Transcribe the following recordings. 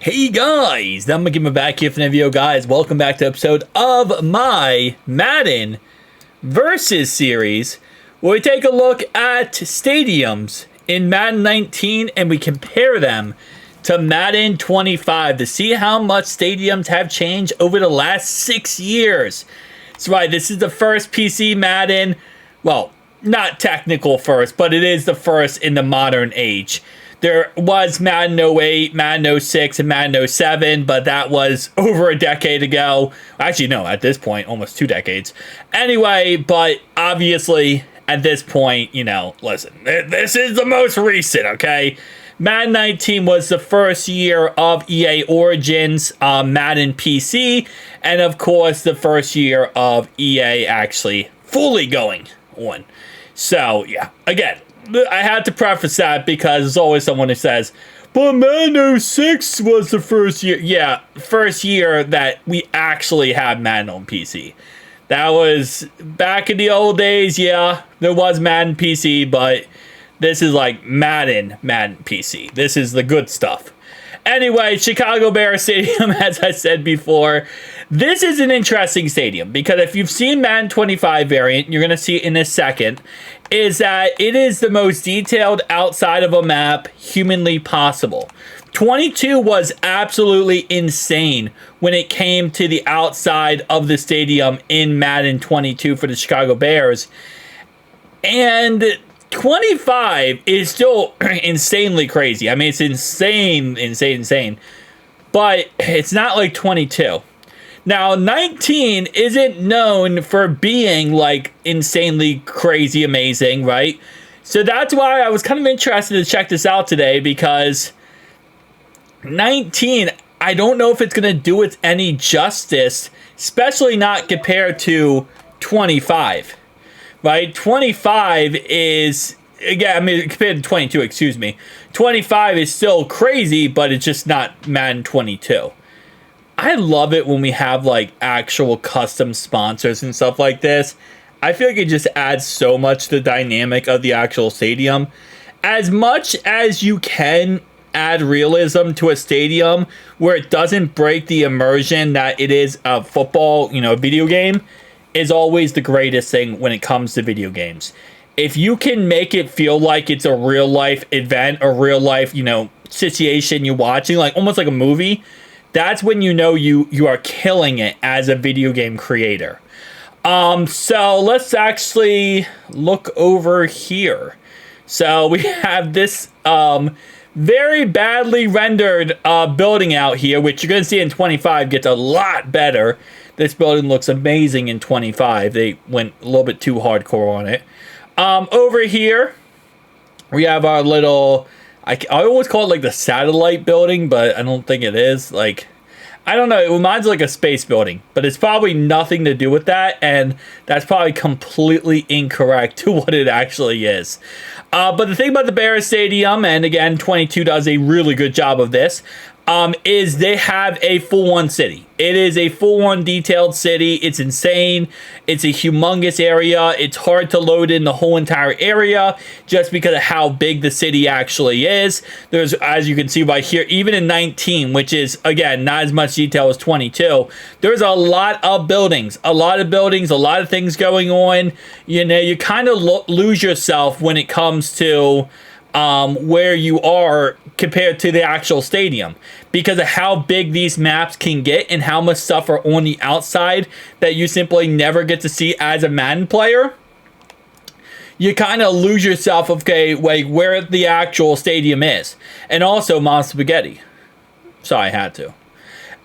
Hey guys, I'm gonna back here for the video, guys. Welcome back to episode of my Madden Versus series, where we take a look at stadiums in Madden 19 and we compare them to Madden 25 to see how much stadiums have changed over the last 6 years. That's right, this is the first PC Madden. Well, not technical first, but it is the first in the modern age. There was Madden 08, Madden 06, and Madden 07, but that was over a decade ago. Actually, no, at this point, almost 2 decades. Anyway, but obviously, at this point, you know, listen, this is the most recent, okay? Madden 19 was the first year of EA Origins Madden PC, and of course, the first year of EA actually fully going on. So, yeah, again, I had to preface that because there's always someone who says, but Madden 06 was the first year. Yeah, first year that we actually had Madden on PC. That was back in the old days, yeah, there was Madden PC, but this is like Madden PC. This is the good stuff. Anyway, Chicago Bears Stadium, as I said before, this is an interesting stadium because if you've seen Madden 25 variant, you're going to see it in a second, is that it is the most detailed outside of a map humanly possible. 22 was absolutely insane when it came to the outside of the stadium in Madden 22 for the Chicago Bears. And 25 is still insanely crazy. I mean, it's insane. But it's not like 22. Now, 19 isn't known for being, like, insanely crazy amazing, right? So that's why I was kind of interested to check this out today, because 19, I don't know if it's going to do it any justice, especially not compared to 25, right? 25 is, again, I mean, compared to 22, excuse me. 25 is still crazy, but it's just not Madden 22. I love it when we have like actual custom sponsors and stuff like this. I feel like it just adds so much to the dynamic of the actual stadium. As much as you can add realism to a stadium where it doesn't break the immersion that it is a football, you know, video game, is always the greatest thing when it comes to video games. If you can make it feel like it's a real life event or real life, you know, situation you're watching, like almost like a movie, that's when you know you are killing it as a video game creator. So let's actually look over here. So we have this very badly rendered building out here, which you're going to see in 25 gets a lot better. This building looks amazing in 25. They went a little bit too hardcore on it. Over here, we have our little... I always call it like the satellite building, but I don't think it is. Like, I don't know. It reminds me like a space building, but it's probably nothing to do with that, and that's probably completely incorrect to what it actually is. But the thing about the Bears Stadium, and again, 22 does a really good job of this, is they have a full-on city. It is a full-on detailed city. It's insane. It's a humongous area. It's hard to load in the whole entire area just because of how big the city actually is. There's, as you can see right here, even in 19, which is, again, not as much detail as 22, there's a lot of buildings, a lot of things going on. You know, you kind of lose yourself when it comes to where you are compared to the actual stadium because of how big these maps can get and how much stuff are on the outside that you simply never get to see as a Madden player. You kind of lose yourself of, okay, like where the actual stadium is. And also Mom Spaghetti. Sorry, I had to.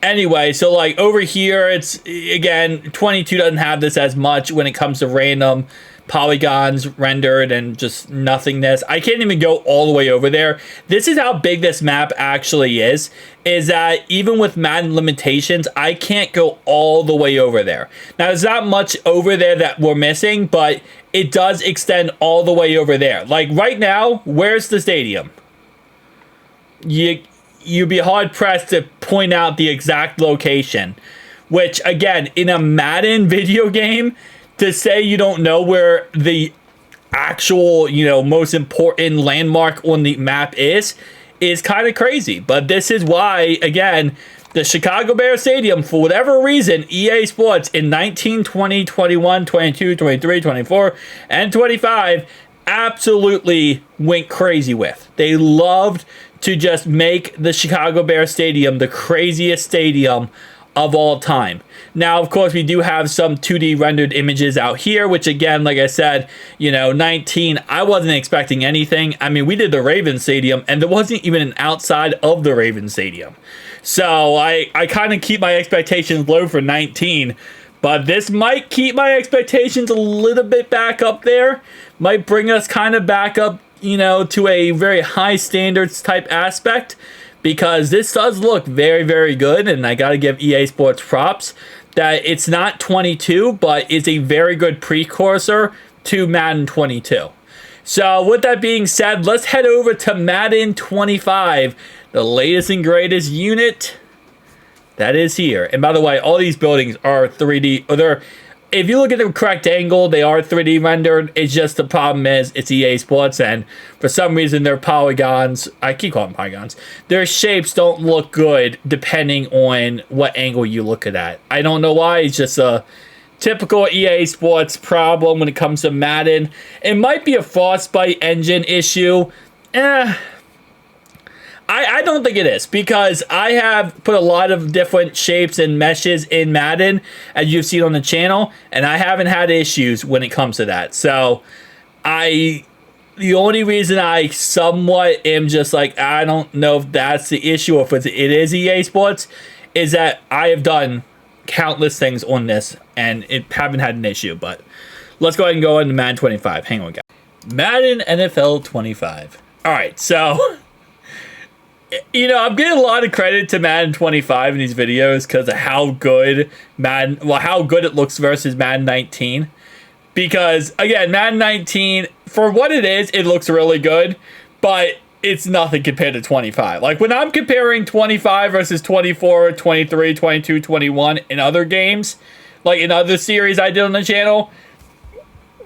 Anyway, so like over here, it's, again, 22 doesn't have this as much when it comes to random polygons rendered and just nothingness. I can't even go all the way over there. This is how big this map actually is that even with Madden limitations, I can't go all the way over there. Now, there's not much over there that we're missing, but it does extend all the way over there. Like right now, where's the stadium? You'd be hard-pressed to point out the exact location, which, again, in a Madden video game, to say you don't know where the actual, you know, most important landmark on the map is is kind of crazy. But this is why, again, the Chicago Bears Stadium, for whatever reason, EA Sports in 19, 20, 21, 22, 23, 24, and 25 absolutely went crazy with. They loved to just make the Chicago Bears Stadium the craziest stadium of all time. Now, of course, we do have some 2D rendered images out here, which again, like I said, 19, I wasn't expecting anything. I mean, we did the Ravens Stadium, and there wasn't even an outside of the Ravens Stadium. So I kind of keep my expectations low for 19, but this might keep my expectations a little bit back up there. Might bring us kind of back up, to a very high standards type aspect, because this does look very, very good, and I got to give EA Sports props that it's not 22, but is a very good precursor to Madden 22. So with that being said, let's head over to Madden 25, the latest and greatest unit that is here. And by the way, all these buildings are 3D, or if you look at the correct angle, they are 3D rendered. It's just the problem is it's EA Sports, and for some reason their polygons, I keep calling them polygons, their shapes don't look good depending on what angle you look at that. I don't know why. It's just a typical EA Sports problem when it comes to Madden. It might be a Frostbite engine issue. I don't think it is, because I have put a lot of different shapes and meshes in Madden, as you've seen on the channel, and I haven't had issues when it comes to that. So, the only reason I somewhat am just like, I don't know if that's the issue, or if it is EA Sports, is that I have done countless things on this, and haven't had an issue. But let's go ahead and go into Madden 25. Hang on, guys. Madden NFL 25. All right, so I'm getting a lot of credit to Madden 25 in these videos because of how good how good it looks versus Madden 19. Because again, Madden 19, for what it is, it looks really good, but it's nothing compared to 25. Like when I'm comparing 25 versus 24, 23, 22, 21 in other games, like in other series I did on the channel,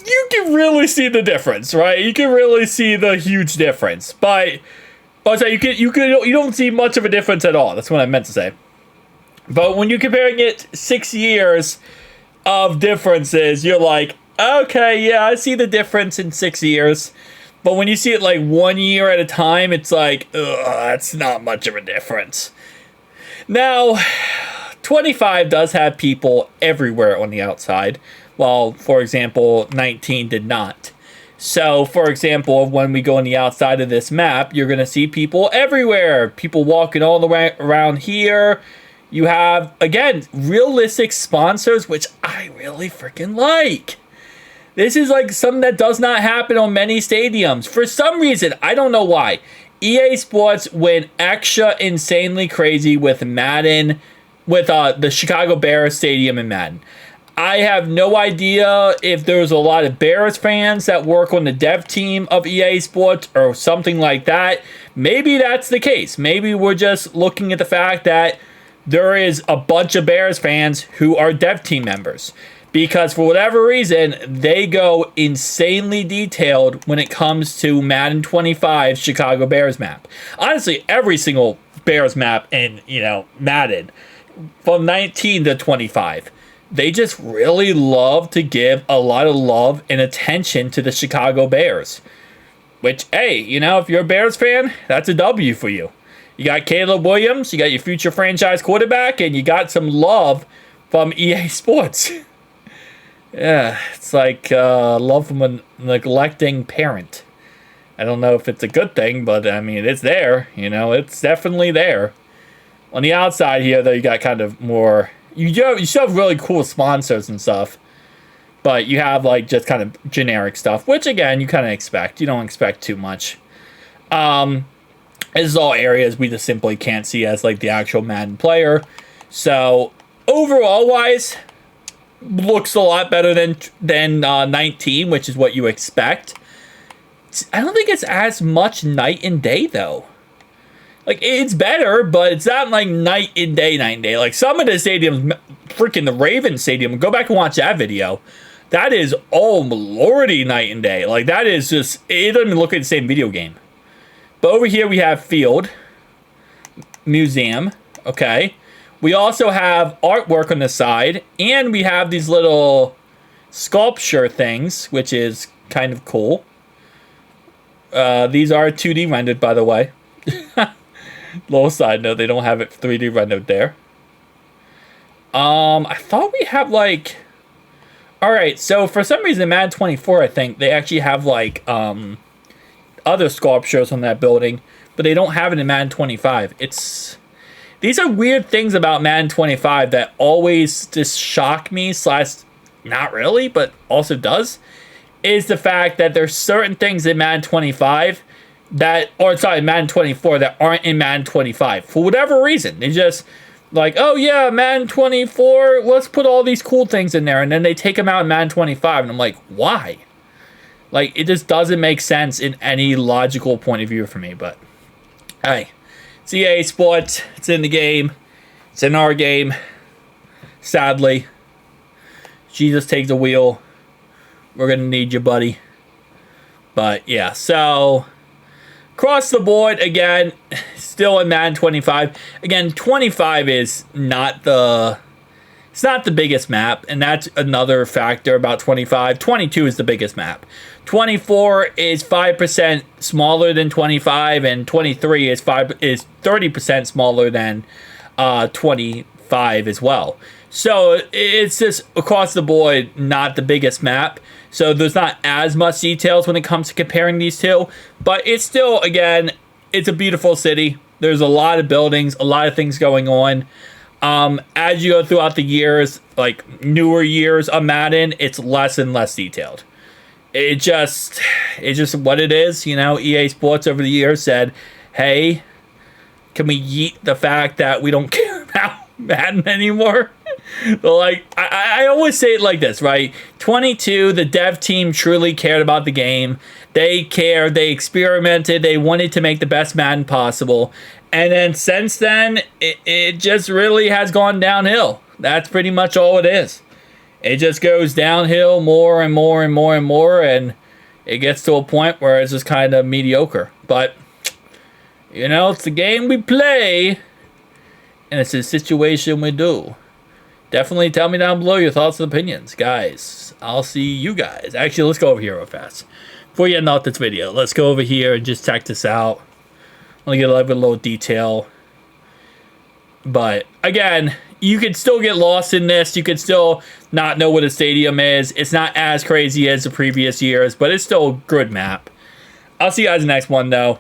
you can really see the difference, right? You can really see the huge difference, but so you don't see much of a difference at all. That's what I meant to say. But when you're comparing it 6 years of differences, you're like, okay, yeah, I see the difference in 6 years. But when you see it like 1 year at a time, it's like, ugh, that's not much of a difference. Now, 25 does have people everywhere on the outside, while, for example, 19 did not. So, for example, when we go on the outside of this map, you're going to see people everywhere. People walking all the way around here. You have, again, realistic sponsors, which I really freaking like. This is like something that does not happen on many stadiums. For some reason, I don't know why, EA Sports went extra insanely crazy with Madden, with the Chicago Bears Stadium in Madden. I have no idea if there's a lot of Bears fans that work on the dev team of EA Sports or something like that. Maybe that's the case. Maybe we're just looking at the fact that there is a bunch of Bears fans who are dev team members. Because for whatever reason, they go insanely detailed when it comes to Madden 25 Chicago Bears map. Honestly, every single Bears map in, Madden, from 19 to 25. They just really love to give a lot of love and attention to the Chicago Bears. Which, hey, if you're a Bears fan, that's a W for you. You got Caleb Williams, you got your future franchise quarterback, and you got some love from EA Sports. Yeah, it's like love from a neglecting parent. I don't know if it's a good thing, but I mean, it's there. It's definitely there. On the outside here, though, you got kind of more. You still have really cool sponsors and stuff, but you have like just kind of generic stuff, which again you kind of expect. You don't expect too much. This is all areas we just simply can't see as like the actual Madden player. So overall wise, looks a lot better than 19, which is what you expect. I don't think it's as much night and day though. Like, it's better, but it's not like night and day. Like, some of the stadiums, freaking the Ravens Stadium, go back and watch that video. That is, oh lordy, night and day. Like, that is just, it doesn't even look like the same video game. But over here we have field, museum, okay. We also have artwork on the side, and we have these little sculpture things, which is kind of cool. These are 2D rendered, by the way. Little side note, they don't have it 3D rendered there. I thought we have like... Alright, so for some reason, Madden 24, I think, they actually have like other sculptures on that building, but they don't have it in Madden 25. These are weird things about Madden 25 that always just shock me, / not really, but also does, is the fact that there's certain things in Madden 25 Madden 24 that aren't in Madden 25. For whatever reason, they just like, oh yeah, Madden 24, let's put all these cool things in there, and then they take them out in Madden 25, and I'm like, why? Like, it just doesn't make sense in any logical point of view for me, but hey, it's EA Sports, it's in the game, it's in our game, sadly. Jesus takes the wheel, we're gonna need you, buddy. But yeah, so across the board, again, still in Madden 25. Again, 25 is not the biggest map, and that's another factor about 25. 22 is the biggest map. 24 is 5% smaller than 25, and 23 is 30% smaller than 25 as well. So it's just across the board not the biggest map. So there's not as much details when it comes to comparing these two. But it's still, again, it's a beautiful city. There's a lot of buildings, a lot of things going on. As you go throughout the years, like newer years of Madden, it's less and less detailed. It's just what it is. You know, EA Sports over the years said, hey, can we yeet the fact that we don't care about Madden anymore? But like, I always say it like this, right? 22, the dev team truly cared about the game. They cared, they experimented, they wanted to make the best Madden possible. And then since then, it just really has gone downhill. That's pretty much all it is. It just goes downhill more and more and more and more, and it gets to a point where it's just kind of mediocre. But, you know, it's the game we play, and it's a situation we do. Definitely tell me down below your thoughts and opinions, guys. I'll see you guys. Actually, let's go over here real fast. Before you end off this video, let's go over here and just check this out. I'm going to get a little detail. But, again, you could still get lost in this. You could still not know what a stadium is. It's not as crazy as the previous years, but it's still a good map. I'll see you guys in the next one, though.